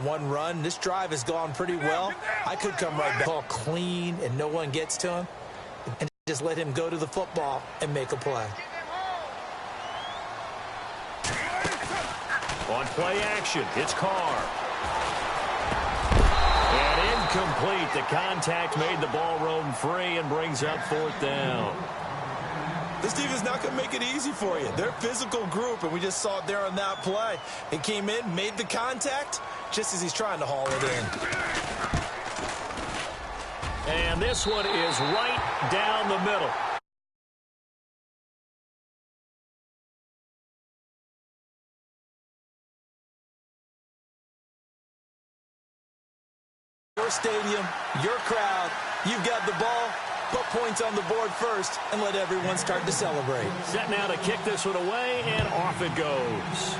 one run. This drive has gone pretty well. I could come right back. Ball clean and no one gets to him. And just let him go to the football and make a play. On play action, it's Carr. And incomplete. The contact made the ball roam free and brings up 4th down. This defense is not going to make it easy for you. They're a physical group, and we just saw it there on that play. It came in, made the contact, just as he's trying to haul it in. And this one is right down the middle. Your stadium, your crowd, you've got the ball. Put points on the board first and let everyone start to celebrate. Set now to kick this one away, and off it goes.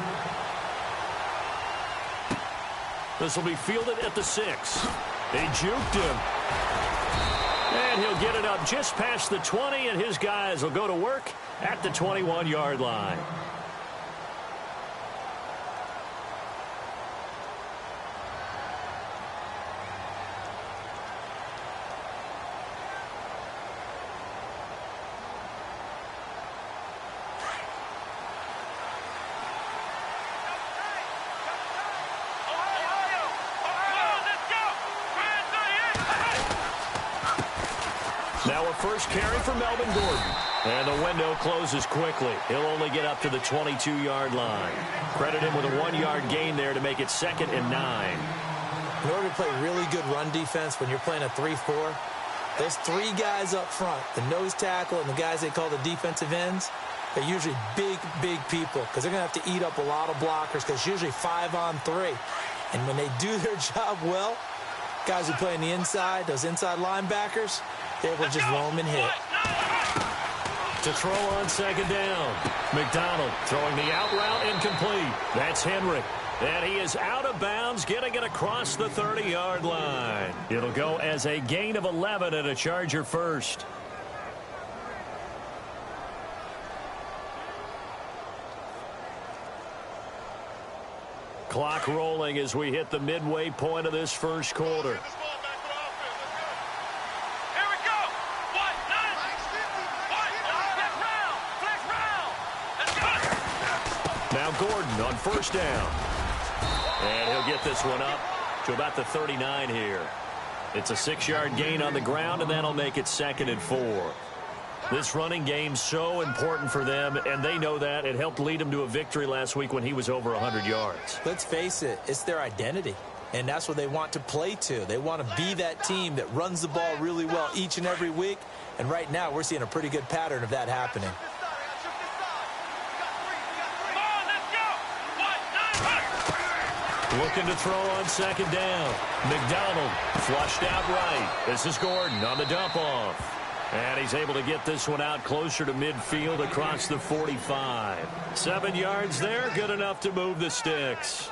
This will be fielded at the 6. They juked him. And he'll get it up just past the 20, and his guys will go to work at the 21-yard line. Now a first carry for Melvin Gordon. And the window closes quickly. He'll only get up to the 22-yard line. Credit him with a 1-yard gain there to make it 2nd and 9. In order to play really good run defense when you're playing a 3-4, those 3 guys up front, the nose tackle and the guys they call the defensive ends, they're usually big, big people because they're going to have to eat up a lot of blockers because it's usually 5-on-3. And when they do their job well, guys who play on the inside, those inside linebackers, they will just roam and hit. To throw on 2nd down. McDonald throwing the out route incomplete. That's Henry. And he is out of bounds, getting it across the 30-yard line. It'll go as a gain of 11 and a Charger first. Clock rolling as we hit the midway point of this first quarter. Now Gordon on 1st down. And he'll get this one up to about the 39 here. It's a 6-yard gain on the ground, and that'll make it 2nd and 4. This running game's so important for them, and they know that. It helped lead them to a victory last week when he was over 100 yards. Let's face it, it's their identity, and that's what they want to play to. They want to be that team that runs the ball really well each and every week, and right now we're seeing a pretty good pattern of that happening. Looking to throw on 2nd down. McDonald flushed out right. This is Gordon on the dump off. And he's able to get this one out closer to midfield across the 45. 7 yards there, good enough to move the sticks.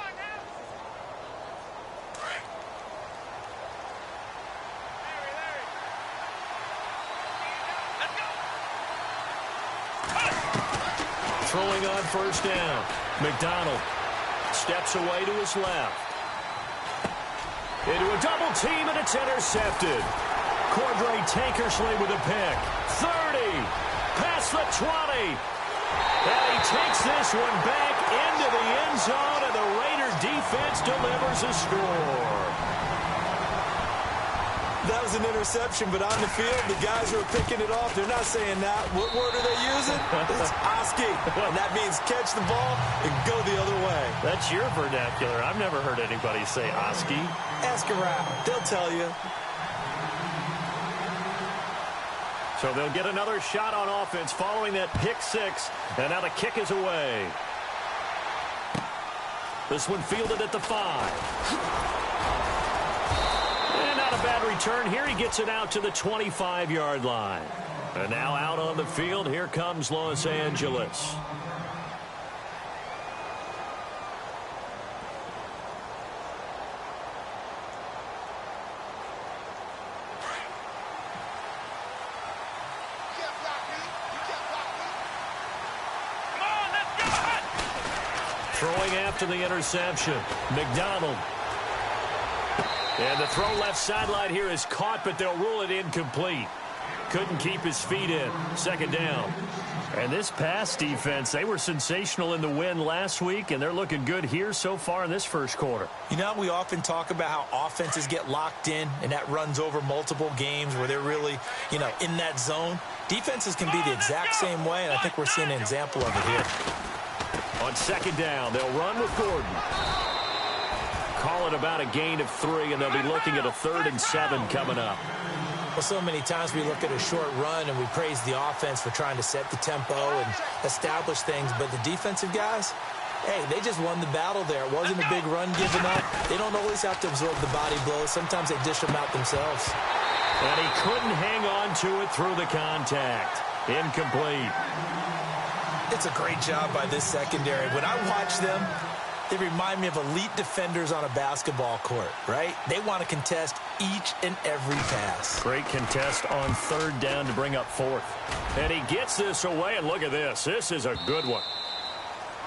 Throwing on 1st down. McDonald steps away to his left. Into a double team, and it's intercepted. Cordray Tankersley with a pick. 30. Past the 20. And he takes this one back into the end zone, and the Raider defense delivers a score. That was an interception, but on the field, the guys who are picking it off, they're not saying that. What word are they using? It's Oski. And that means catch the ball and go the other way. That's your vernacular. I've never heard anybody say Oski. Ask around. They'll tell you. So they'll get another shot on offense following that pick 6. And now the kick is away. This one fielded at the 5. A bad return here. He gets it out to the 25-yard line. And now out on the field, here comes Los Angeles. Throwing after the interception. McDonald And the throw left sideline here is caught, but they'll rule it incomplete. Couldn't keep his feet in. Second down. And this pass defense, they were sensational in the win last week, and they're looking good here so far in this first quarter. You know, we often talk about how offenses get locked in, and that runs over multiple games where they're really, in that zone. Defenses can be the exact same way, and I think we're seeing an example of it here. On second down, they'll run with Gordon. Call it about a gain of 3, and they'll be looking at a 3rd and 7 coming up. Well, so many times we look at a short run and we praise the offense for trying to set the tempo and establish things, but the defensive guys, hey, they just won the battle there. It wasn't a big run given up. They don't always have to absorb the body blows. Sometimes they dish them out themselves. And he couldn't hang on to it through the contact. Incomplete. It's a great job by this secondary. When I watch them, they remind me of elite defenders on a basketball court, right? They want to contest each and every pass. Great contest on 3rd down to bring up 4th. And he gets this away, and look at this. This is a good one.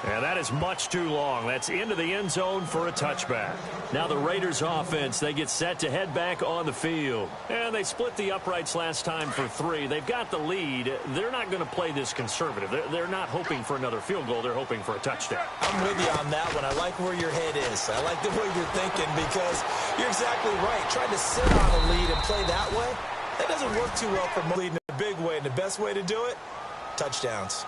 And that is much too long. That's into the end zone for a touchback. Now the Raiders offense, they get set to head back on the field. And they split the uprights last time for 3. They've got the lead. They're not going to play this conservative. They're not hoping for another field goal. They're hoping for a touchdown. I'm with you on that one. I like where your head is. I like the way you're thinking because you're exactly right. Trying to sit on a lead and play that way, that doesn't work too well for leading in a big way. And the best way to do it, touchdowns.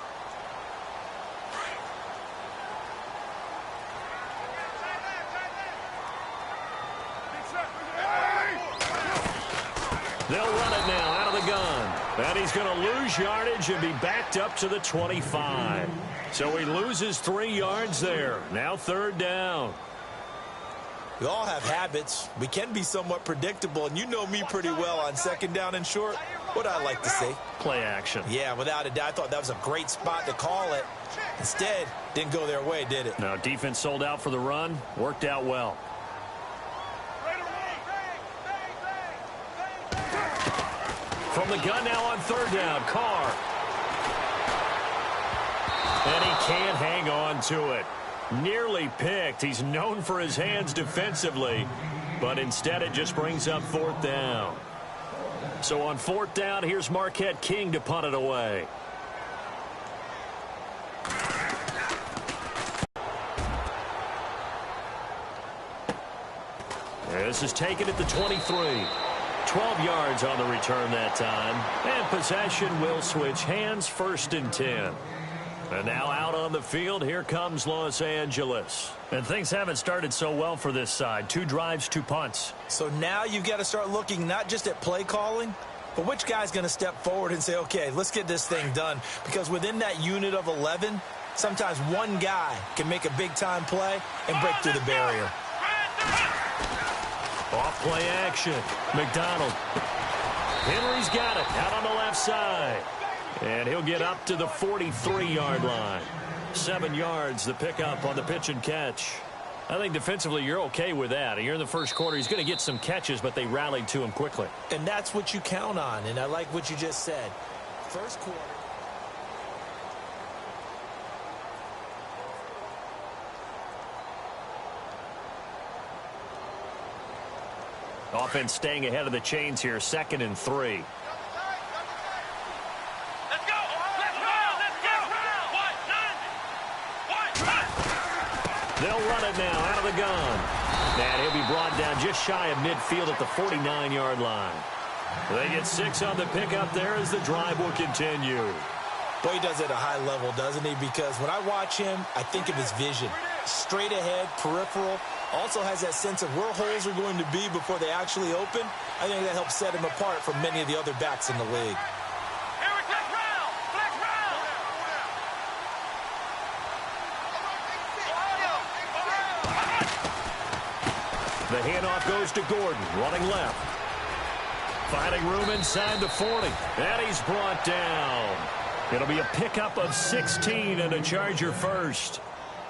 They'll run it now out of the gun. And he's going to lose yardage and be backed up to the 25. So he loses 3 yards there. Now 3rd down. We all have habits. We can be somewhat predictable, and you know me pretty well on 2nd down and short. What I like to see? Play action. Yeah, without a doubt. I thought that was a great spot to call it. Instead, didn't go their way, did it? No, defense sold out for the run. Worked out well. From the gun now on 3rd down, Carr. And he can't hang on to it. Nearly picked. He's known for his hands defensively, but instead it just brings up 4th down. So on 4th down, here's Marquette King to punt it away. This is taken at the 23. 12 yards on the return that time. And possession will switch hands, 1st and 10. And now out on the field, here comes Los Angeles. And things haven't started so well for this side. 2 drives, 2 punts. So now you've got to start looking not just at play calling, but which guy's going to step forward and say, okay, let's get this thing done. Because within that unit of 11, sometimes one guy can make a big-time play and break through the barrier. Off play action. McDonald. Henry's got it out on the left side. And he'll get up to the 43-yard line. 7 yards, the pickup on the pitch and catch. I think defensively you're okay with that. You're in the first quarter. He's going to get some catches, but they rallied to him quickly. And that's what you count on, and I like what you just said. First quarter. Offense staying ahead of the chains here, 2nd and 3. They'll run it now out of the gun. And he'll be brought down just shy of midfield at the 49-yard line. They get 6 on the pickup there as the drive will continue. Boy, he does it at a high level, doesn't he? Because when I watch him, I think of his vision. Straight ahead, peripheral. Also has that sense of where holes are going to be before they actually open. I think that helps set him apart from many of the other backs in the league. The handoff goes to Gordon, running left. Finding room inside the 40. And he's brought down. It'll be a pickup of 16 and a Charger first.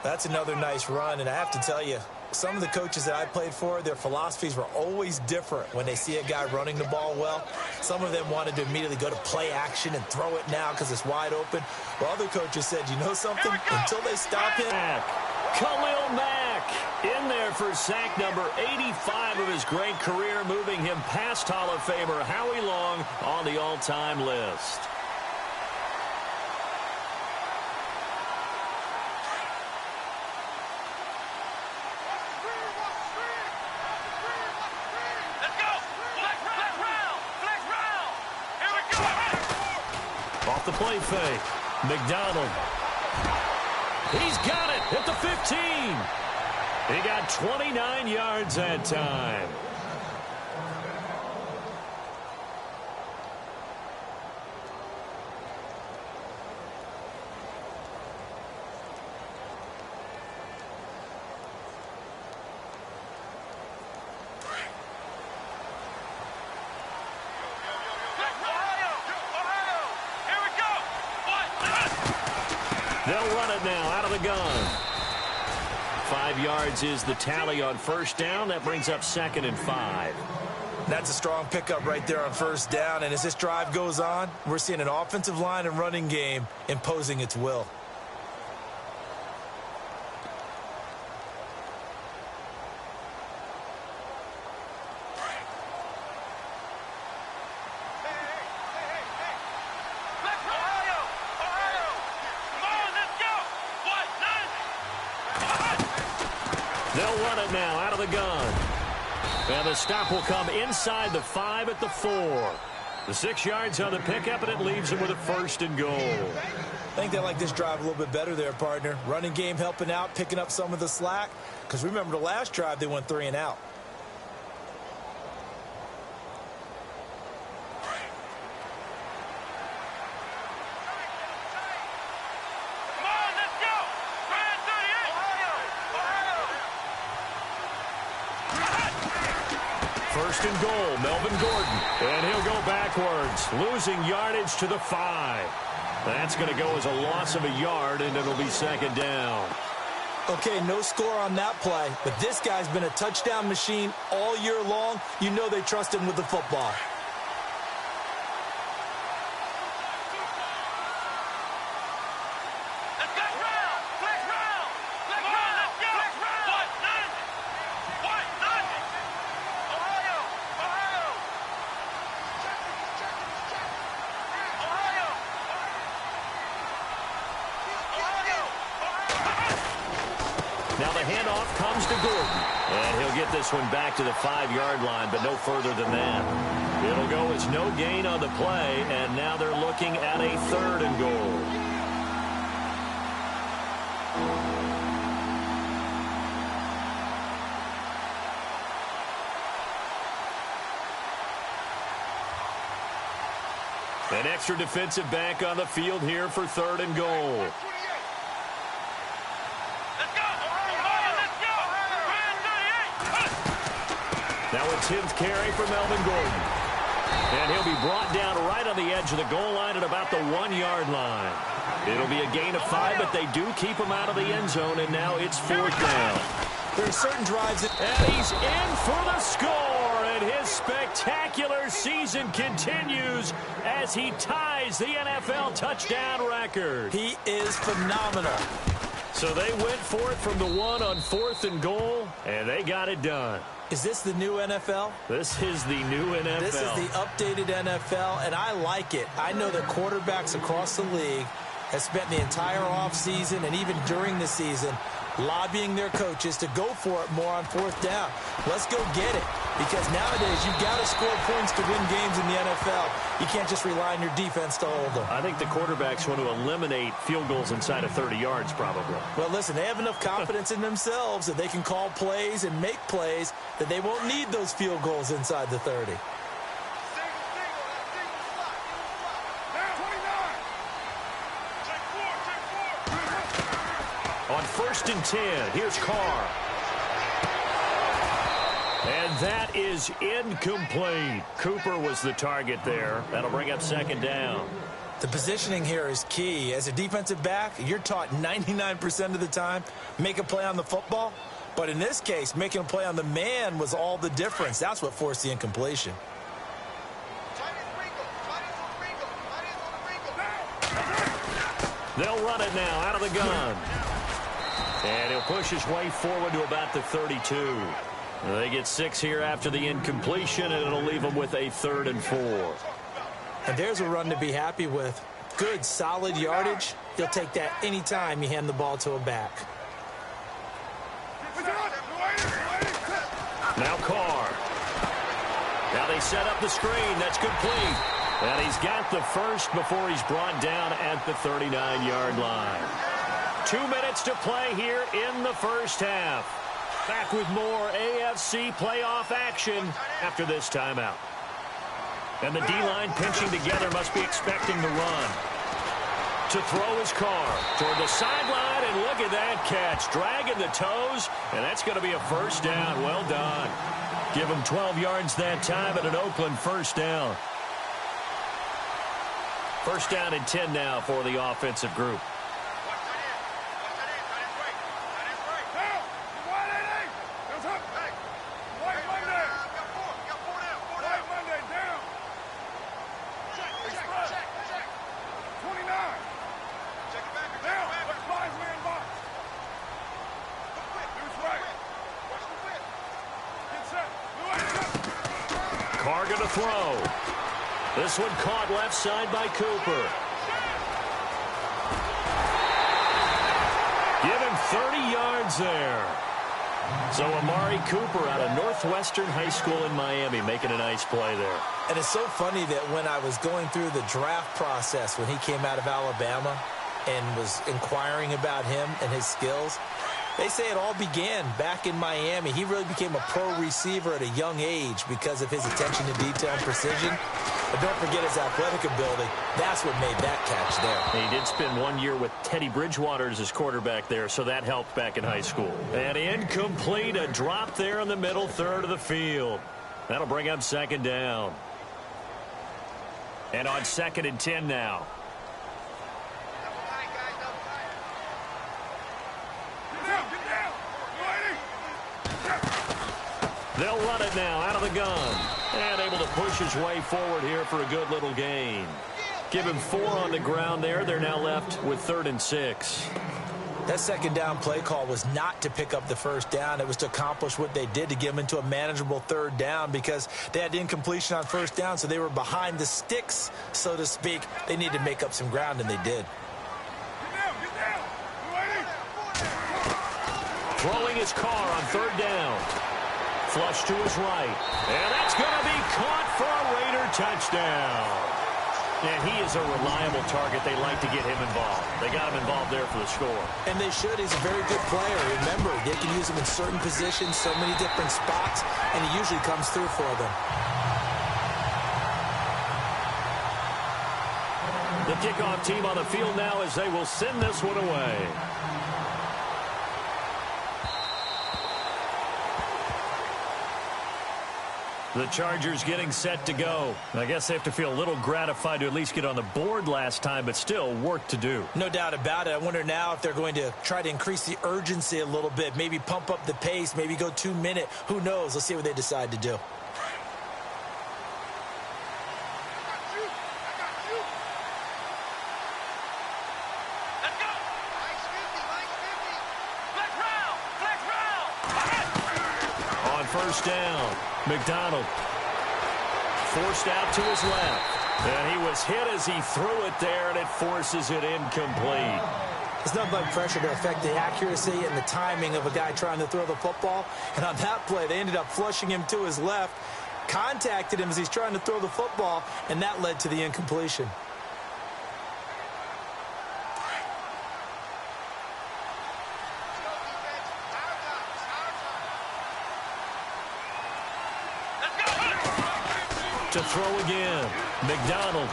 That's another nice run, and I have to tell you, some of the coaches that I played for, their philosophies were always different when they see a guy running the ball well. Some of them wanted to immediately go to play action and throw it now because it's wide open. While other coaches said, you know something? Until they stop him. Khalil Mack. In there for sack number 85 of his great career, moving him past Hall of Famer Howie Long on the all-time list. Off the play fake, McDonald. He's got it at the 15. He got 29 yards that time. They'll run it now out of the gun. 5 yards is the tally on first down. That brings up 2nd and 5. That's a strong pickup right there on first down. And as this drive goes on, we're seeing an offensive line and running game imposing its will. They'll run it now out of the gun. And the stop will come inside the 5 at the 4. The 6 yards on the pickup, and it leaves them with a 1st and goal. I think they like this drive a little bit better there, partner. Running game helping out, picking up some of the slack. Because remember the last drive, they went 3 and out. First and goal, Melvin Gordon. And he'll go backwards, losing yardage to the 5. That's going to go as a loss of a yard, and it'll be 2nd down. Okay, no score on that play, but this guy's been a touchdown machine all year long. You know they trust him with the football. Now the handoff comes to Gordon. And he'll get this one back to the 5-yard line, but no further than that. It'll go as no gain on the play, and now they're looking at a 3rd and goal. An extra defensive back on the field here for 3rd and goal. Now a 10th carry for Melvin Gordon. And he'll be brought down right on the edge of the goal line at about the 1-yard line. It'll be a gain of 5, but they do keep him out of the end zone, and now it's 4th down. There are certain drives that... And he's in for the score, and his spectacular season continues as he ties the NFL touchdown record. He is phenomenal. So they went for it from the 1 on 4th and goal, and they got it done. Is this the new NFL? This is the new NFL. This is the updated NFL, and I like it. I know that quarterbacks across the league have spent the entire offseason and even during the season lobbying their coaches to go for it more on 4th down. Let's go get it. Because nowadays, you've got to score points to win games in the NFL. You can't just rely on your defense to hold them. I think the quarterbacks want to eliminate field goals inside of 30 yards, probably. Well, listen, they have enough confidence in themselves that they can call plays and make plays that they won't need those field goals inside the 30. On 1st and 10, here's Carr. And that is incomplete. Cooper was the target there. That'll bring up 2nd down. The positioning here is key. As a defensive back, you're taught 99% of the time, make a play on the football. But in this case, making a play on the man was all the difference. That's what forced the incompletion. They'll run it now out of the gun. And he'll push his way forward to about the 32. They get 6 here after the incompletion, and it'll leave them with a 3rd and 4. And there's a run to be happy with. Good, solid yardage. You'll take that anytime you hand the ball to a back. Now Carr. Now they set up the screen. That's complete. And he's got the first before he's brought down at the 39-yard line. 2 minutes to play here in the first half. Back with more AFC playoff action after this timeout. And the D-line pinching together, must be expecting the run. To throw his Carr toward the sideline, and look at that catch. Dragging the toes, and that's going to be a first down. Well done. Give him 12 yards that time, and an Oakland first down. First down and 10 now for the offensive group. Carr going to throw. This one caught left side by Cooper. Give him 30 yards there. So Amari Cooper out of Northwestern High School in Miami making a nice play there. And it's so funny that when I was going through the draft process when he came out of Alabama and was inquiring about him and his skills, they say it all began back in Miami. He really became a pro receiver at a young age because of his attention to detail and precision. But don't forget his athletic ability. That's what made that catch there. He did spend 1 year with Teddy Bridgewater as his quarterback there, so that helped back in high school. And incomplete, a drop there in the middle third of the field. That'll bring up second down. And on 2nd and 10 now. They'll run it now out of the gun. And able to push his way forward here for a good little gain. Give him 4 on the ground there. They're now left with 3rd and 6. That second down play call was not to pick up the first down. It was to accomplish what they did to get them into a manageable 3rd down because they had incompletion on first down, so they were behind the sticks, so to speak. They needed to make up some ground, and they did. Throwing his Carr on 3rd down. Flush to his right. And that's going to be caught for a Raider touchdown. And he is a reliable target. They like to get him involved. They got him involved there for the score. And they should. He's a very good player. Remember, they can use him in certain positions, so many different spots, and he usually comes through for them. The kickoff team on the field now as they will send this one away. The Chargers getting set to go. I guess they have to feel a little gratified to at least get on the board last time, but still work to do. No doubt about it. I wonder now if they're going to try to increase the urgency a little bit, maybe pump up the pace, maybe go 2-minute. Who knows? Let's see what they decide to do. First down. McDonald forced out to his left. And he was hit as he threw it there, and it forces it incomplete. It's nothing like pressure to affect the accuracy and the timing of a guy trying to throw the football. And on that play, they ended up flushing him to his left, contacted him as he's trying to throw the football, and that led to the incompletion. To throw again. McDonald.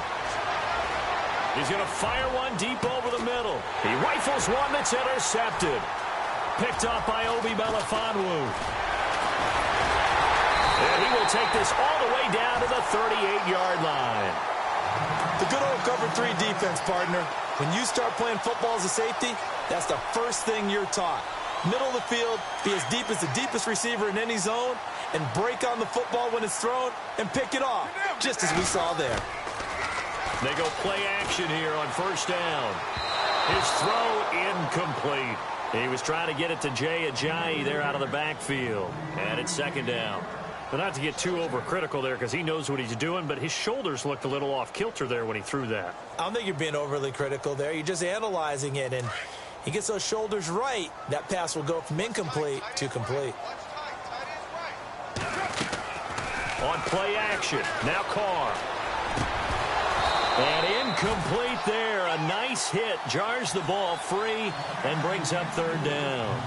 He's going to fire one deep over the middle. He rifles one that's intercepted. Picked up by Obi Melifonwu. And he will take this all the way down to the 38-yard line. The good old cover 3 defense, partner. When you start playing football as a safety, that's the first thing you're taught. Middle of the field, be as deep as the deepest receiver in any zone, and break on the football when it's thrown and pick it off, just as we saw there. They go play action here on first down. His throw incomplete. He was trying to get it to Jay Ajayi there out of the backfield. And it's second down. But not to get too overcritical there because he knows what he's doing, but his shoulders looked a little off kilter there when he threw that. I don't think you're being overly critical there. You're just analyzing it, and he gets those shoulders right. That pass will go from incomplete to complete. On play action, now Carr. And incomplete there. A nice hit. Jars the ball free and brings up third down.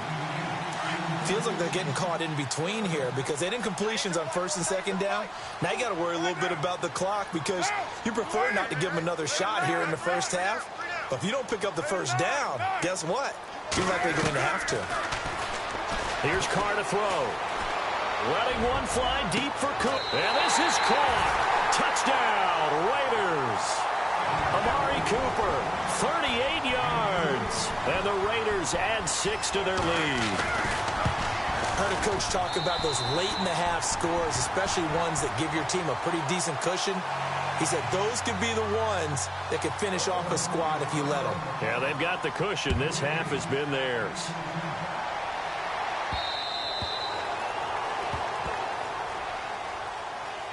Feels like they're getting caught in between here because they didn't completions on first and second down. Now you got to worry a little bit about the clock because you prefer not to give them another shot here in the first half. But if you don't pick up the first down, guess what? You're likely going to have to. Here's Carr to throw. Letting one fly deep for Cook. And this is caught. Touchdown, Raiders. Amari Cooper, 38 yards. And the Raiders add 6 to their lead. I heard a coach talk about those late-in-the-half scores, especially ones that give your team a pretty decent cushion. He said those could be the ones that could finish off a squad if you let them. Yeah, they've got the cushion. This half has been theirs.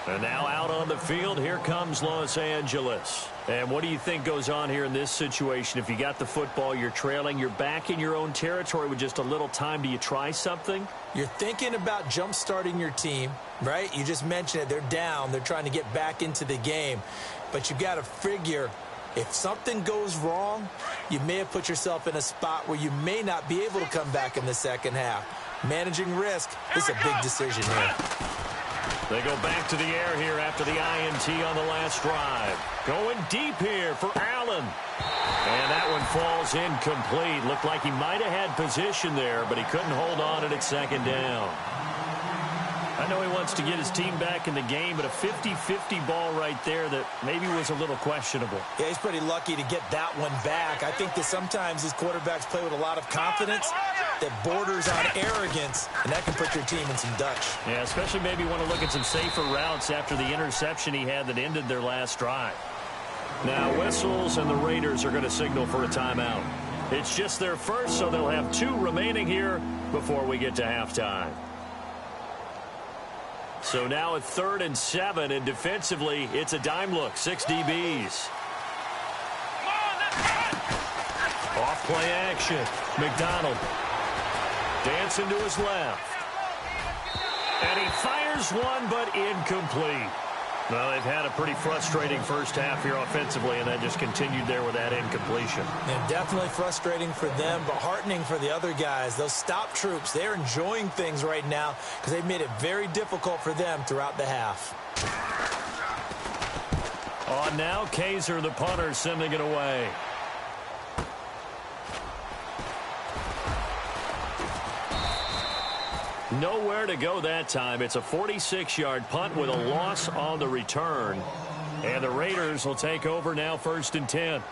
And now out on the field, here comes Los Angeles. And what do you think goes on here in this situation? If you got the football, you're trailing, you're back in your own territory with just a little time. Do you try something? You're thinking about jump-starting your team, right? You just mentioned it. They're down. They're trying to get back into the game. But you've got to figure if something goes wrong, you may have put yourself in a spot where you may not be able to come back in the second half. Managing risk is a big decision here. They go back to the air here after the INT on the last drive. Going deep here for Allen. And that one falls incomplete. Looked like he might have had position there, but he couldn't hold on at second down. I know he wants to get his team back in the game, but a 50-50 ball right there that maybe was a little questionable. Yeah, he's pretty lucky to get that one back. I think that sometimes these quarterbacks play with a lot of confidence that borders on arrogance, and that can put your team in some Dutch. Yeah, especially maybe want to look at some safer routes after the interception he had that ended their last drive. Now whistles, and the Raiders are going to signal for a timeout. It's just their first, so they'll have 2 remaining here before we get to halftime. So now at 3rd and 7, and defensively, it's a dime look. 6 DBs. Off play action. McDonald. Dancing to his left. And he fires one, but incomplete. Well, they've had a pretty frustrating first half here offensively, and that just continued there with that incompletion. And definitely frustrating for them, but heartening for the other guys. Those stop troops, they're enjoying things right now because they've made it very difficult for them throughout the half. On now, Kaiser, the punter, sending it away. Nowhere to go that time. It's a 46-yard punt with a loss on the return. And the Raiders will take over now 1st and 10.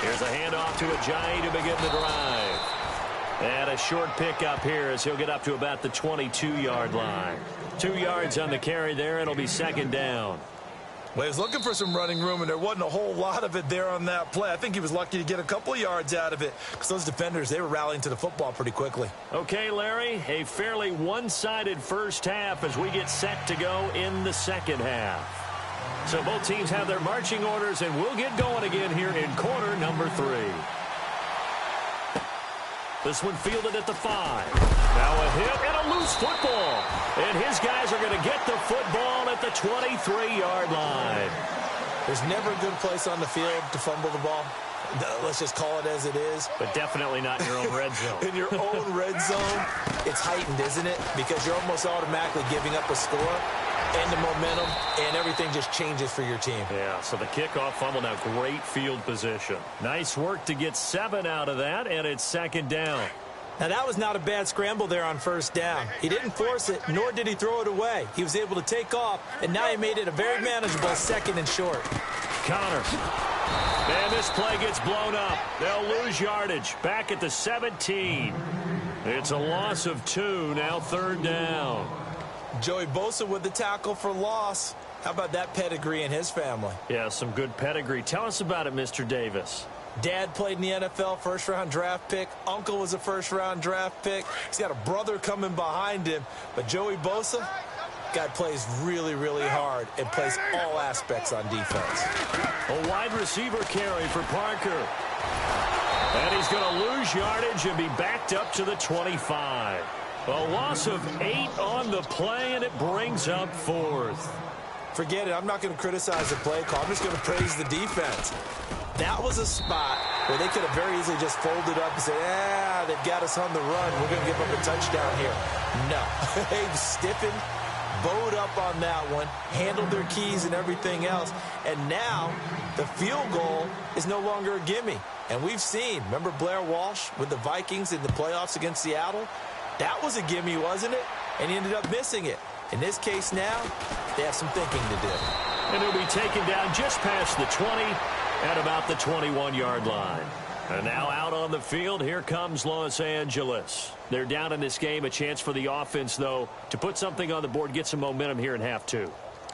Here's a handoff to Ajayi to begin the drive. And a short pickup here as he'll get up to about the 22-yard line. 2 yards on the carry there. It'll be 2nd down. Well, he was looking for some running room, and there wasn't a whole lot of it there on that play. I think he was lucky to get a couple of yards out of it because those defenders, they were rallying to the football pretty quickly. Okay, Larry, a fairly one-sided first half as we get set to go in the second half. So both teams have their marching orders, and we'll get going again here in quarter number 3. This one fielded at the 5. Now a hit and a loose football. And his guys are going to get the football at the 23-yard line. There's never a good place on the field to fumble the ball. Let's just call it as it is. But definitely not in your own red zone. In your own red zone, it's heightened, isn't it? Because you're almost automatically giving up a score and the momentum, and everything just changes for your team. Yeah, so the kickoff fumble, now great field position. Nice work to get 7 out of that, and it's 2nd down. Now, that was not a bad scramble there on 1st down. He didn't force it, nor did he throw it away. He was able to take off, and now he made it a very manageable 2nd and short. Connor. And this play gets blown up. They'll lose yardage. Back at the 17. It's a loss of 2, now 3rd down. Joey Bosa with the tackle for loss. How about that pedigree in his family? Yeah, some good pedigree. Tell us about it, Mr. Davis. Dad played in the NFL, first-round draft pick. Uncle was a first-round draft pick. He's got a brother coming behind him. But Joey Bosa, guy plays really, really hard and plays all aspects on defense. A wide receiver carry for Parker. And he's going to lose yardage and be backed up to the 25. A loss of 8 on the play, and it brings up 4th. Forget it. I'm not going to criticize the play call. I'm just going to praise the defense. That was a spot where they could have very easily just folded up and said, they've got us on the run. We're going to give up a touchdown here. No. They've stiffened, bowed up on that one, handled their keys and everything else. And now the field goal is no longer a gimme. And we've seen, remember Blair Walsh with the Vikings in the playoffs against Seattle? That was a gimme, wasn't it? And he ended up missing it. In this case now, they have some thinking to do. And he'll be taken down just past the 20 at about the 21-yard line. And now out on the field, here comes Los Angeles. They're down in this game. A chance for the offense, though, to put something on the board, get some momentum here in half 2.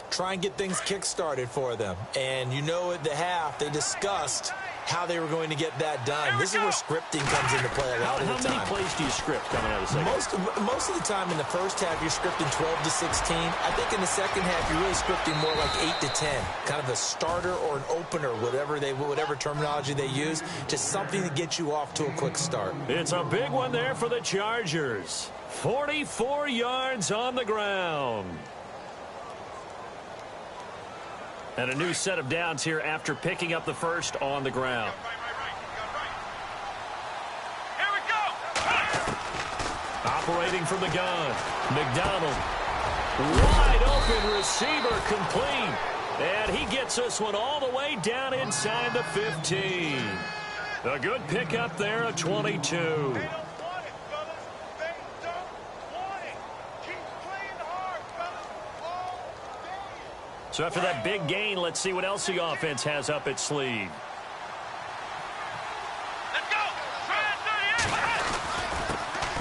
Try and get things kick-started for them. And you know at the half, they discussed how they were going to get that done. This is where scripting comes into play a lot of the time. How many plays do you script coming out of the second? Most of the time in the first half, you're scripting 12 to 16. I think in the second half, you're really scripting more like 8 to 10. Kind of a starter or an opener, whatever terminology they use. Just something to get you off to a quick start. It's a big one there for the Chargers. 44 yards on the ground. And a new set of downs here after picking up the first on the ground. Here we go. Operating from the gun. McDonald. Wide open receiver complete. And he gets this one all the way down inside the 15. A good pickup there at 22. So after that big gain, let's see what else the offense has up its sleeve. Let's go.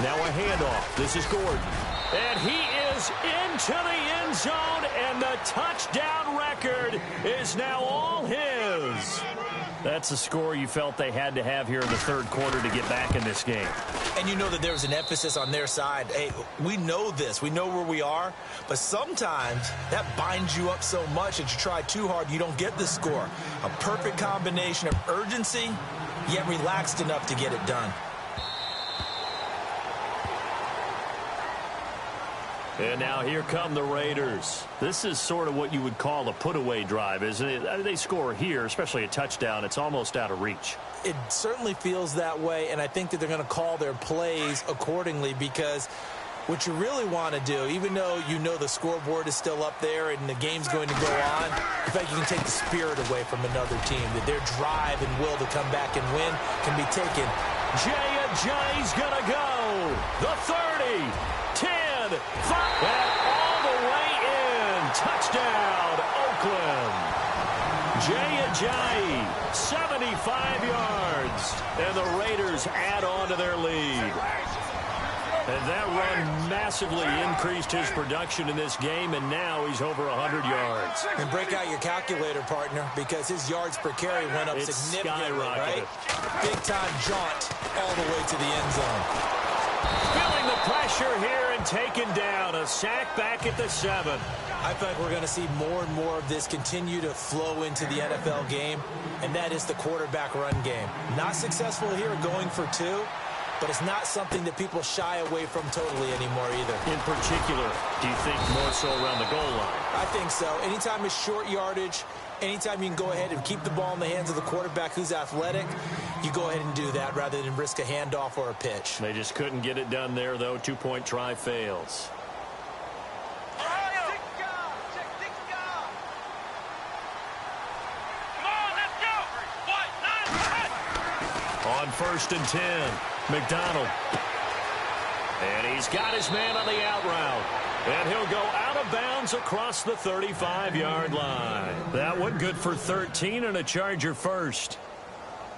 Now a handoff. This is Gordon. And he is into the end zone, and the touchdown record is now all his. That's the score you felt they had to have here in the third quarter to get back in this game. And you know that there was an emphasis on their side. Hey, we know this. We know where we are. But sometimes that binds you up so much that you try too hard, you don't get the score. A perfect combination of urgency, yet relaxed enough to get it done. And now here come the Raiders. This is sort of what you would call a put-away drive, isn't it? They score here, especially a touchdown. It's almost out of reach. It certainly feels that way, and I think that they're going to call their plays accordingly because what you really want to do, even though you know the scoreboard is still up there and the game's going to go on, in fact, you can take the spirit away from another team, that their drive and will to come back and win can be taken. Jay's going to go. The 30, 10, 5, and all the way in. Touchdown, Oakland. Jay, 75 yards. And the Raiders add on to their lead. And that run massively increased his production in this game, and now he's over 100 yards. And break out your calculator, partner, because his yards per carry went up significantly, right? Big-time jaunt all the way to the end zone. Feeling the pressure here and taken down. A sack back at the 7. I feel like we're going to see more and more of this continue to flow into the NFL game, and that is the quarterback run game. Not successful here going for 2. But it's not something that people shy away from totally anymore either. In particular, do you think more so around the goal line? I think so. Anytime it's short yardage, anytime you can go ahead and keep the ball in the hands of the quarterback who's athletic, you go ahead and do that rather than risk a handoff or a pitch. They just couldn't get it done there, though. 2-point try fails. On 1st and 10, McDonald. And he's got his man on the out route. And he'll go out of bounds across the 35-yard line. That one good for 13 and a Charger first.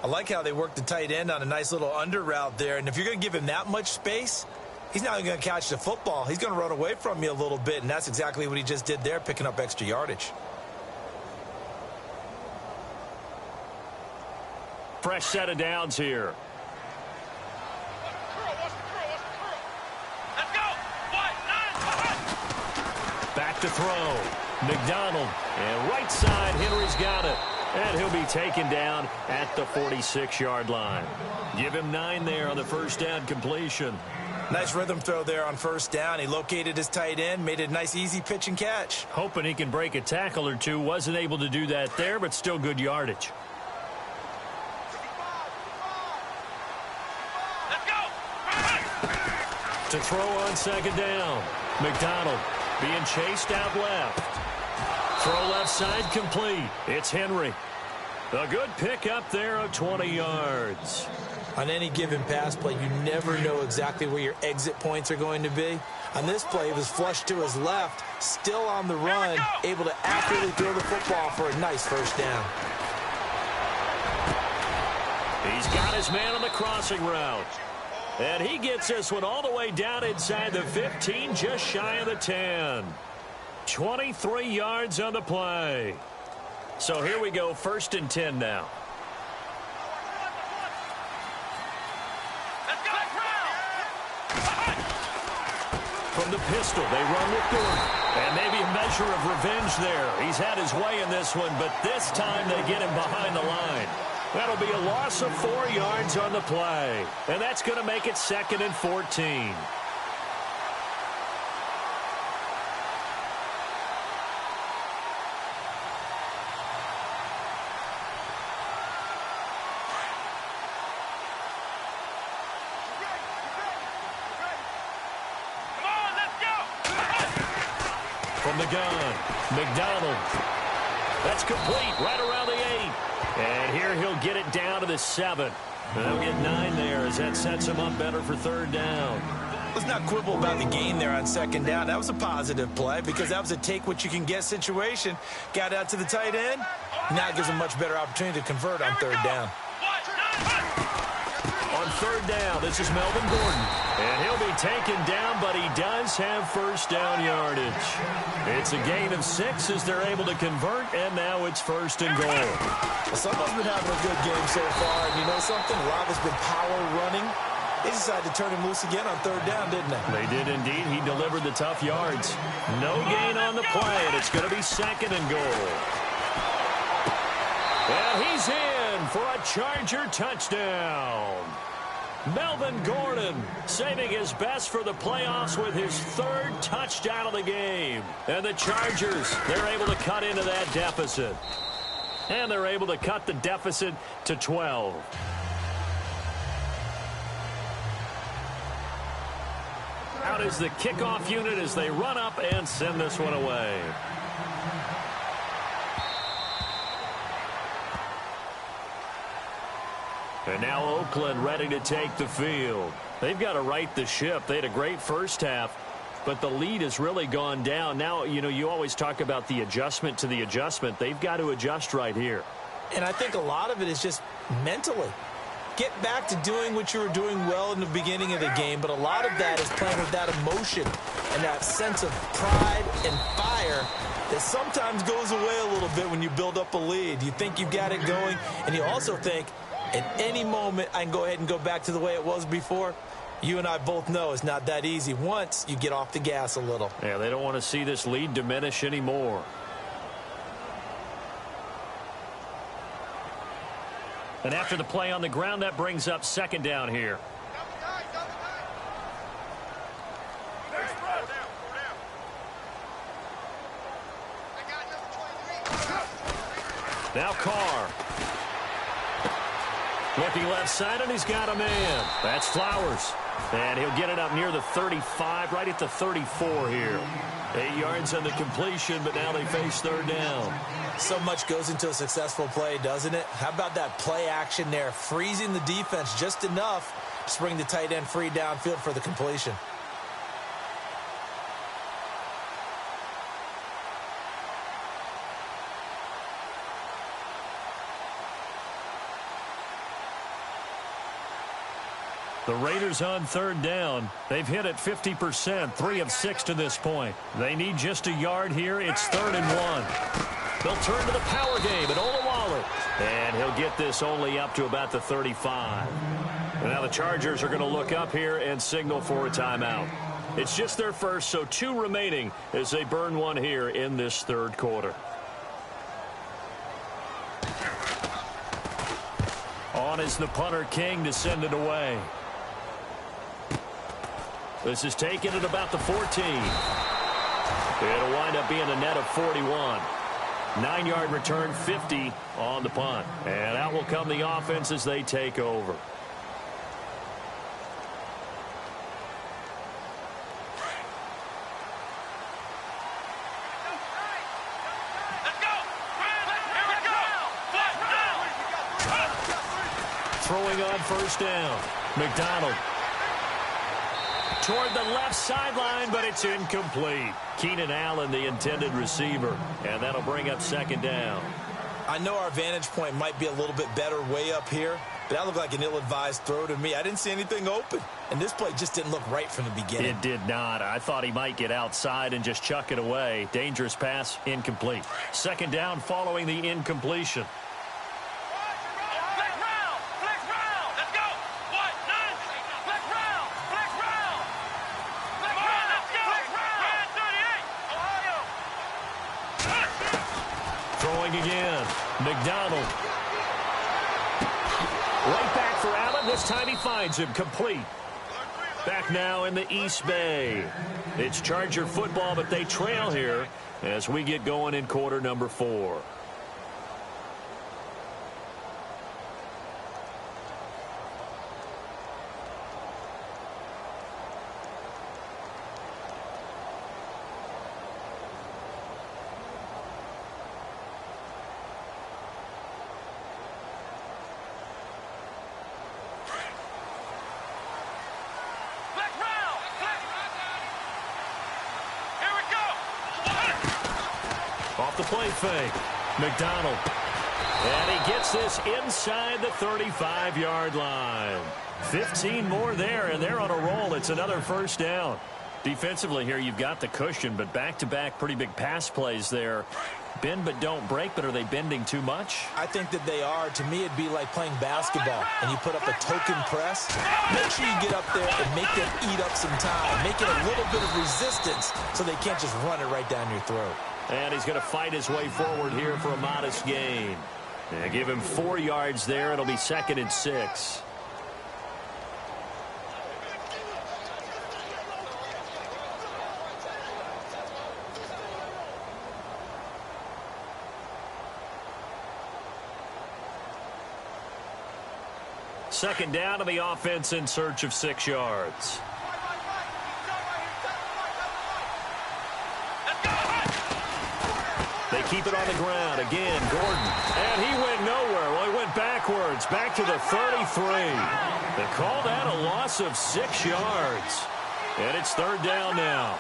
I like how they worked the tight end on a nice little under route there. And if you're going to give him that much space, He's not going to catch the football. He's going to run away from you a little bit, and that's exactly what he just did there, picking up extra yardage. Fresh set of downs here. Let's go. Back to throw. McDonald. And right side, Henry's got it. And he'll be taken down at the 46-yard line. Give him 9 there on the first down completion. Nice rhythm throw there on first down. He located his tight end, made it a nice, easy pitch and catch. Hoping he can break a tackle or two. Wasn't able to do that there, but still good yardage. Let's go. To throw on second down. McDonald being chased out left. Throw left side complete. It's Henry. A good pickup there of 20 yards. On any given pass play, you never know exactly where your exit points are going to be. On this play, it was flushed to his left, still on the run, able to accurately throw the football for a nice first down. He's got his man on the crossing route. And he gets this one all the way down inside the 15, just shy of the 10. 23 yards on the play. So here we go, 1st and 10 now. Let's go. From the pistol, they run with Gordon. And maybe a measure of revenge there. He's had his way in this one, but this time they get him behind the line. That'll be a loss of 4 yards on the play. And that's going to make it 2nd and 14. From the gun, McDonald. That's complete right around the 8. And here he'll get it down to the 7. And he'll get 9 there as that sets him up better for 3rd down. Let's not quibble about the gain there on 2nd down. That was a positive play because that was a take-what-you-can-get situation. Got out to the tight end. Now it gives him a much better opportunity to convert on 3rd down. On 3rd down, this is Melvin Gordon. And he'll be taken down, but he does have first down yardage. It's a gain of 6 as they're able to convert, and now it's 1st and goal. Well, someone's been having a good game so far, and you know something? A lot of it's been power running. They decided to turn him loose again on 3rd down, didn't they? They did indeed. He delivered the tough yards. No gain on the play, and it's going to be 2nd and goal. And he's in for a Charger touchdown. Melvin Gordon saving his best for the playoffs with his 3rd touchdown of the game. And the Chargers, they're able to cut into that deficit. And they're able to cut the deficit to 12. Out is the kickoff unit as they run up and send this one away. And now Oakland ready to take the field. They've got to right the ship. They had a great first half, but the lead has really gone down. Now, you know, you always talk about the adjustment to the adjustment. They've got to adjust right here. And I think a lot of it is just mentally. Get back to doing what you were doing well in the beginning of the game, but a lot of that is playing with that emotion and that sense of pride and fire that sometimes goes away a little bit when you build up a lead. You think you've got it going, and you also think, at any moment, I can go ahead and go back to the way it was before. You and I both know it's not that easy once you get off the gas a little. Yeah, they don't want to see this lead diminish anymore. And after the play on the ground, that brings up 2nd down here. Now Carr. Looking left side, and he's got a man. That's Flowers. And he'll get it up near the 35, right at the 34 here. 8 yards on the completion, but now they face 3rd down. So much goes into a successful play, doesn't it? How about that play action there? Freezing the defense just enough to bring the tight end free downfield for the completion. The Raiders on third down. They've hit it 50%, 3 of 6 to this point. They need just a yard here. It's 3rd and 1. They'll turn to the power game at Olawale. And he'll get this only up to about the 35. And now the Chargers are going to look up here and signal for a timeout. It's just their first, so 2 remaining as they burn one here in this third quarter. On is the punter, King, to send it away. This is taken at about the 14. It'll wind up being a net of 41. 9-yard return, 50 on the punt. And out will come the offense as they take over. Throwing on first down. McDonald. Toward the left sideline, but it's incomplete. Keenan Allen, the intended receiver. And that'll bring up second down. I know our vantage point might be a little bit better way up here, but that looked like an ill-advised throw to me. I didn't see anything open, and this play just didn't look right from the beginning. It did not. I thought he might get outside and just chuck it away. Dangerous pass, incomplete. Second down following the incompletion. Again, McDonald. Right back for Allen. This time he finds him complete. Back now in the East Bay. It's Charger football, but they trail here as we get going in quarter number 4. Off the play fake. McDonald. And he gets this inside the 35-yard line. 15 more there, and they're on a roll. It's another first down. Defensively here, you've got the cushion, but back-to-back pretty big pass plays there. Bend but don't break, but are they bending too much? I think that they are. To me, it'd be like playing basketball, and you put up a token press. Make sure you get up there and make them eat up some time. Make it a little bit of resistance so they can't just run it right down your throat. And he's going to fight his way forward here for a modest gain. And give him 4 yards there. It'll be 2nd and 6. Second down to the offense in search of 6 yards. They keep it on the ground. Again, Gordon. And he went nowhere. Well, he went backwards. Back to the 33. They call that a loss of 6 yards. And it's 3rd down now.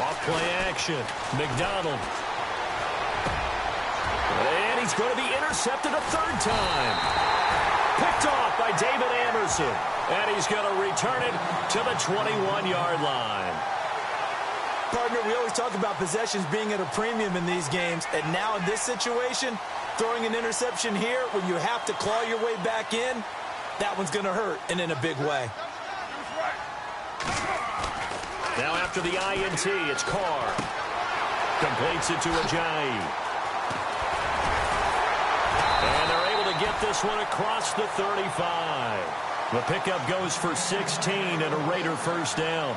Off play action. McDonald. And he's going to be intercepted a 3rd time. Picked off by David Anderson. And he's going to return it to the 21-yard line. Partner, we always talk about possessions being at a premium in these games. And now in this situation, throwing an interception here when you have to claw your way back in, that one's going to hurt, and in a big way. Now after the INT, it's Carr. Completes it to Ajayi. And they're able to get this one across the 35. The pickup goes for 16 and a Raider first down.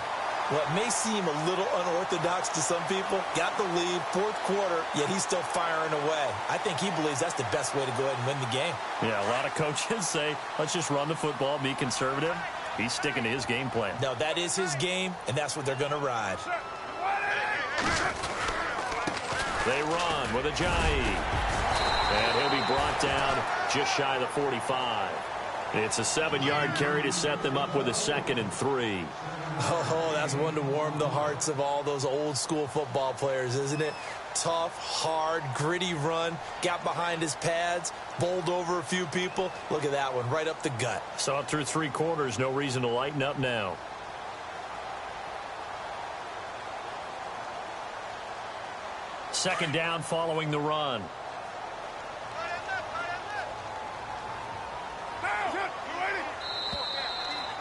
What may seem a little unorthodox to some people, got the lead, 4th quarter, yet he's still firing away. I think he believes that's the best way to go ahead and win the game. Yeah, a lot of coaches say, let's just run the football, be conservative. He's sticking to his game plan. No, that is his game, and that's what they're going to ride. They run with Ajayi. And he'll be brought down just shy of the 45. It's a 7-yard carry to set them up with a 2nd and 3. Oh, that's one to warm the hearts of all those old school football players, isn't it? Tough, hard, gritty run. Got behind his pads, bowled over a few people. Look at that one, right up the gut. Saw it through 3 quarters. No reason to lighten up now. Second down following the run.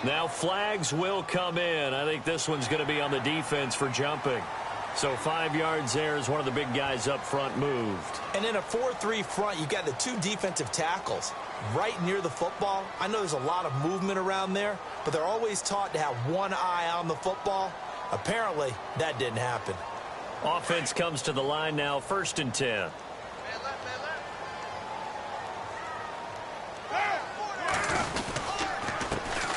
Now flags will come in. I think this one's going to be on the defense for jumping. So 5 yards there as one of the big guys up front moved. And in a 4-3 front, you got the 2 defensive tackles right near the football. I know there's a lot of movement around there, but they're always taught to have one eye on the football. Apparently, that didn't happen. Offense comes to the line now, 1st and 10.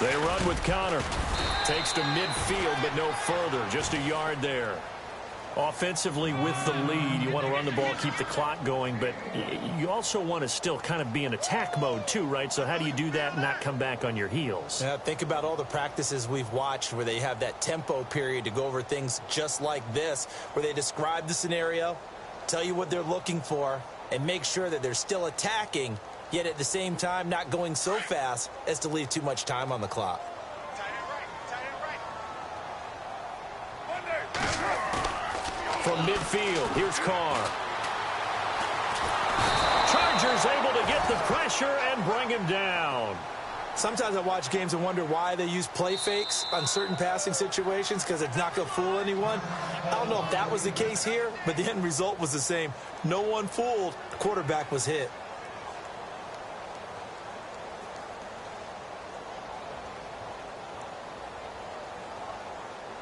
They run with Connor. Takes to midfield, but no further. Just a yard there. Offensively with the lead, you want to run the ball, keep the clock going, but you also want to still kind of be in attack mode too, right? So how do you do that and not come back on your heels? Yeah, think about all the practices we've watched where they have that tempo period to go over things just like this, where they describe the scenario, tell you what they're looking for, and make sure that they're still attacking, yet at the same time not going so fast as to leave too much time on the clock. From midfield, here's Carr. Chargers able to get the pressure and bring him down. Sometimes I watch games and wonder why they use play fakes on certain passing situations, because it's not going to fool anyone. I don't know if that was the case here, but the end result was the same. No one fooled. The quarterback was hit.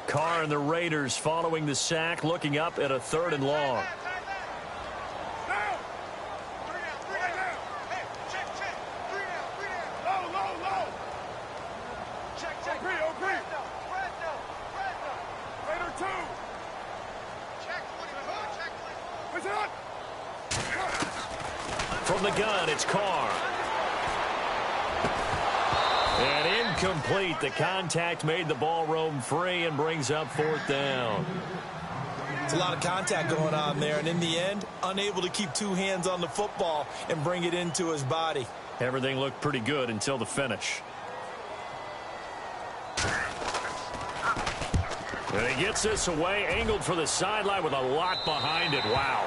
Carr and the Raiders following the sack, looking up at a 3rd and long. From the gun, it's Carr. And incomplete. The contact made the ball roam free and brings up 4th down. It's a lot of contact going on there, and in the end, unable to keep 2 hands on the football and bring it into his body. Everything looked pretty good until the finish. And he gets this away, angled for the sideline with a lot behind it. Wow.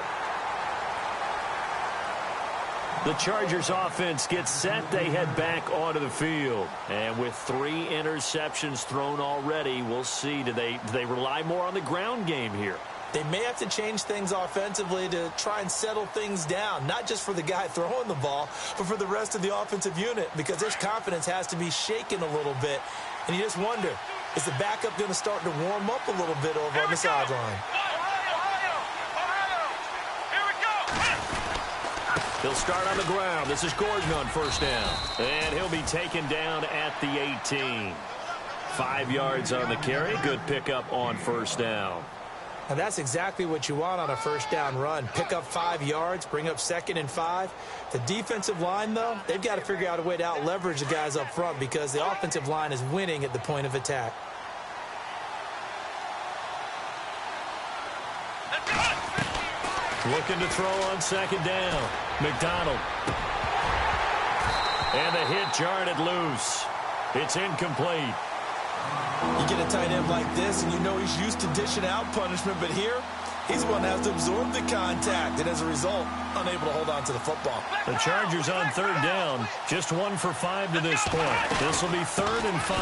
The Chargers offense gets set. They head back onto the field. And with 3 interceptions thrown already, we'll see. Do they rely more on the ground game here? They may have to change things offensively to try and settle things down, not just for the guy throwing the ball, but for the rest of the offensive unit, because his confidence has to be shaken a little bit. And you just wonder, is the backup going to start to warm up a little bit over on the sideline? He'll start on the ground. This is Gordon on 1st down. And he'll be taken down at the 18. 5 yards on the carry. Good pickup on 1st down. And that's exactly what you want on a 1st down run. Pick up 5 yards, bring up 2nd and 5. The defensive line, though, they've got to figure out a way to out-leverage the guys up front because the offensive line is winning at the point of attack. Looking to throw on 2nd down. McDonald. And the hit jarred it loose. It's incomplete. You get a tight end like this, and you know he's used to dishing out punishment, but here, he's the one that has to absorb the contact, and as a result, unable to hold on to the football. The Chargers on 3rd down, just 1 for 5 to this point. This will be 3rd and 5.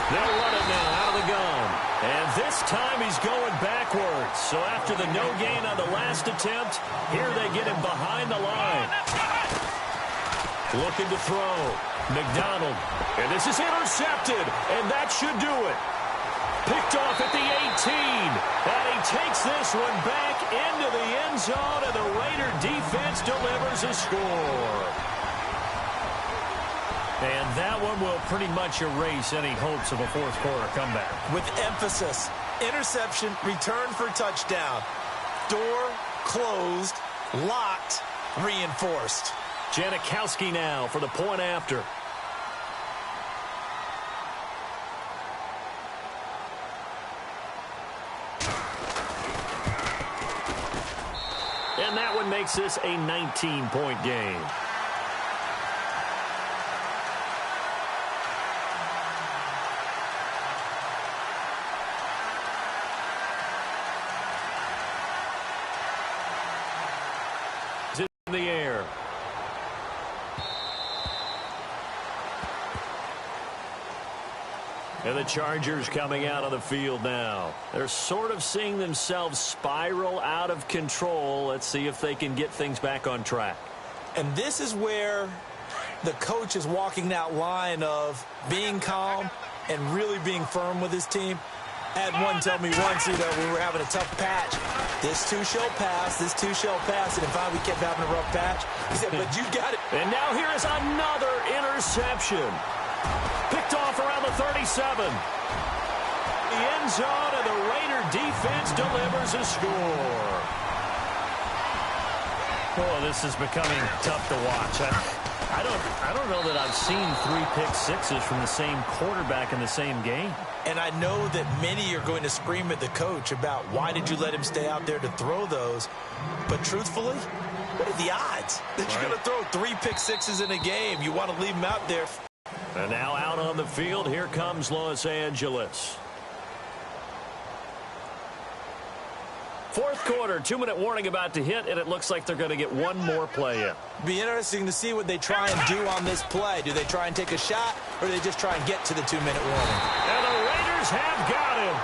They'll run it now out of the gun. And this time he's going backwards. So after the no gain on the last attempt, here they get him behind the line. Looking to throw. McDonald. And this is intercepted. And that should do it. Picked off at the 18. And he takes this one back into the end zone. And the Raider defense delivers a score. And that one will pretty much erase any hopes of a 4th quarter comeback. With emphasis. Interception, return for touchdown. Door closed, locked, reinforced. Janikowski now for the point after. makes this a 19-point game. In the air. And the Chargers coming out of the field now. They're sort of seeing themselves spiral out of control. Let's see if they can get things back on track. And this is where the coach is walking that line of being calm and really being firm with his team. I had one tell me once, we were having a tough patch. This too shall pass, this too shall pass. And finally we kept having a rough patch. He said, but you got it. And now here is another interception. Picked off around the 37. The end zone, and the Raider defense delivers a score. Oh, this is becoming tough to watch. I don't know that I've seen 3 pick sixes from the same quarterback in the same game. And I know that many are going to scream at the coach about why did you let him stay out there to throw those. But truthfully, what are the odds that you're going to throw 3 pick sixes in a game? You want to leave him out there. And now out on the field, here comes Los Angeles. Fourth quarter, 2-minute warning about to hit, and it looks like they're going to get one more play in. Be interesting to see what they try and do on this play. Do they try and take a shot, or do they just try and get to the 2-minute warning? And the Raiders have got him.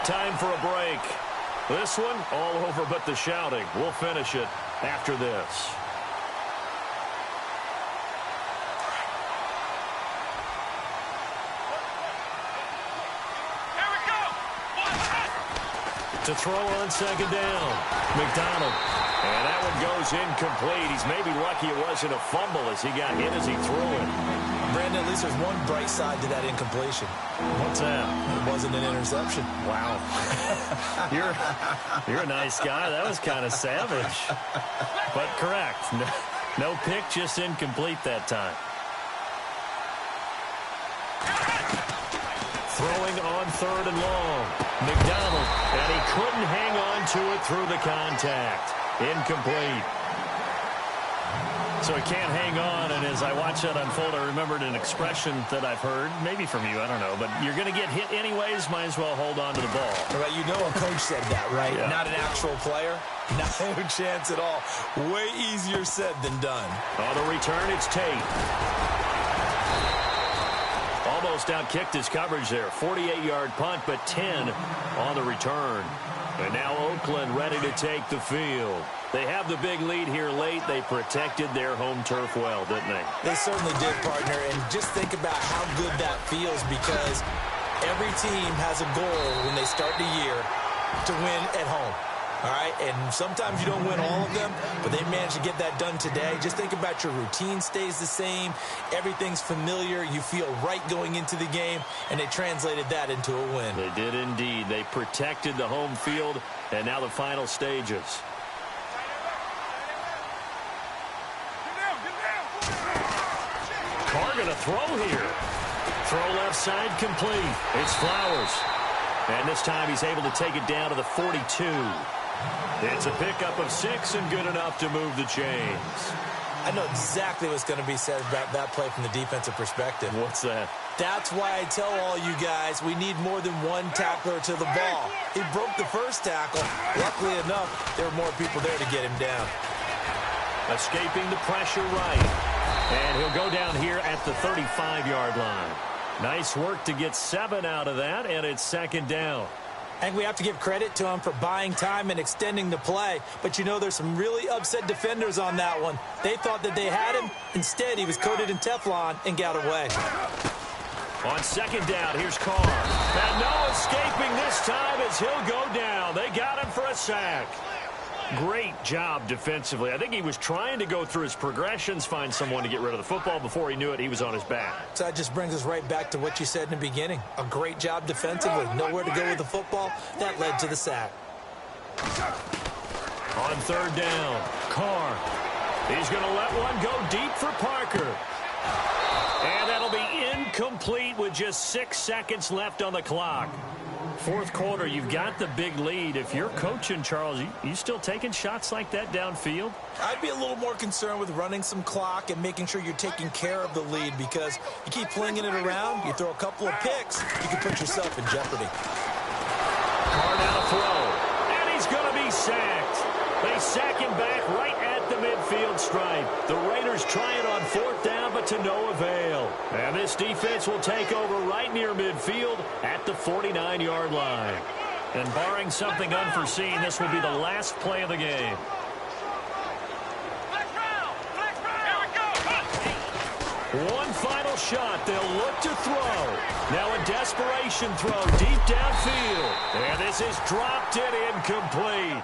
Time for a break. This one, all over but the shouting. We'll finish it after this. To throw on second down. McDonald. And that one goes incomplete. He's maybe lucky it wasn't a fumble as he got hit as he threw it. Brandon, at least there's one bright side to that incompletion. What's that? It wasn't an interception. Wow. You're a nice guy. That was kind of savage. But correct. No pick, just incomplete that time. Throwing on third and long. McDonald, and he couldn't hang on to it through the contact. Incomplete. So he can't hang on, and as I watched that unfold, I remembered an expression that I've heard, maybe from you, I don't know, but you're going to get hit anyways, might as well hold on to the ball. Right, you know a coach said that, right? Yeah. Not an actual player. No chance at all. Way easier said than done. On the return, it's Tate. Almost outkicked his coverage there. 48-yard punt, but 10 on the return. And now Oakland ready to take the field. They have the big lead here late. They protected their home turf well, didn't they? They certainly did, partner. And just think about how good that feels, because every team has a goal when they start the year to win at home. All right, and sometimes you don't win all of them, but they managed to get that done today. Just think about your routine stays the same. Everything's familiar. You feel right going into the game, and they translated that into a win. They did indeed. They protected the home field, and now the final stages. Carr going to throw here. Throw left side complete. It's Flowers. And this time he's able to take it down to the 42. It's a pickup of 6 and good enough to move the chains. I know exactly what's going to be said about that play from the defensive perspective. What's that? That's why I tell all you guys we need more than one tackler to the ball. He broke the first tackle. Luckily enough, there were more people there to get him down. Escaping the pressure right. And he'll go down here at the 35-yard line. Nice work to get 7 out of that, and it's second down. I think we have to give credit to him for buying time and extending the play. But, you know, there's some really upset defenders on that one. They thought that they had him. Instead, he was coated in Teflon and got away. On second down, here's Carr. And no escaping this time as he'll go down. They got him for a sack. Great job defensively. I think he was trying to go through his progressions, find someone to get rid of the football. Before he knew it, he was on his back. So that just brings us right back to what you said in the beginning. A great job defensively. Nowhere to go with the football. That led to the sack. On third down, Carr. He's going to let one go deep for Parker. And that'll be incomplete with just 6 seconds left on the clock. Fourth quarter, you've got the big lead. If you're coaching, Charles, you still taking shots like that downfield? I'd be a little more concerned with running some clock and making sure you're taking care of the lead, because you keep flinging it around, you throw a couple of picks, you can put yourself in jeopardy. Carr down to throw, and he's going to be sacked. They sack him back right at the midfield stripe. The Raiders try it on fourth down, but to no avail. And this defense will take over right near midfield at the 49-yard line. And barring something unforeseen, this will be the last play of the game. One final shot. They'll look to throw. Now a desperation throw deep downfield. And this is dropped and incomplete.